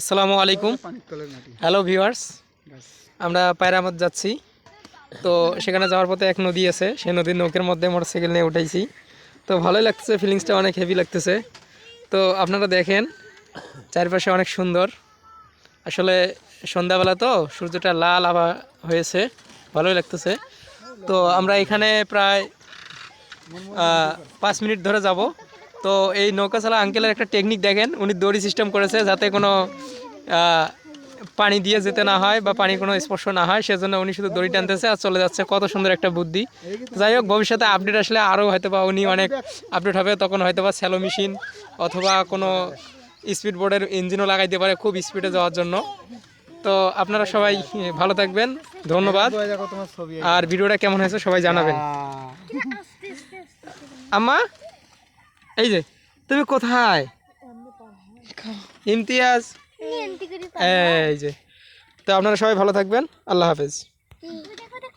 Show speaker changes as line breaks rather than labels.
আসসালামু আলাইকুম। Hello viewers, আমরা পায়রামত যাচ্ছি। তো সেখানে যাওয়ার পথে এক নদী আছে, সেই নদীর নৌকের মধ্যে মোটরসাইকেল নিয়ে উঠাইছি। তো ভালোই লাগতেছে, ফিলিংসটা অনেক হেভি লাগতেছে। তো আপনারা দেখেন চারপাশে অনেক সুন্দর। আসলে সন্ধ্যাবেলা তো সূর্যটা লাল আভা হয়েছে, ভালোই লাগতেছে। তো আমরা এখানে প্রায় 5 মিনিট ধরে যাব। তো এই নৌকা চালা আঙ্কেলের একটা টেকনিক দেখেন, উনি দড়ি সিস্টেম করেছে যাতে কোনো পানি দিয়ে যেতে না হয় বা পানি কোনো স্পর্শ না হয়, সেজন্য উনি শুধু দড়ি টানতেছে আর চলে যাচ্ছে। কত সুন্দর একটা বুদ্ধি। যাই হোক, ভবিষ্যতে আপডেট আসলে আরও হয়তো বা উনি অনেক আপডেট হবে, তখন হয়তো বা স্যালো মেশিন অথবা কোনো স্পিড বোর্ডের ইঞ্জিনও লাগাইতে পারে খুব স্পিডে যাওয়ার জন্য। তো আপনারা সবাই ভালো থাকবেন, ধন্যবাদ। আর ভিডিওটা কেমন হয়েছে সবাই জানাবেন। আম্মা, এই যে তুমি কোথায়? ইমতিয়াজ, এই যে। তো আপনারা সবাই ভালো থাকবেন, আল্লাহ হাফেজ।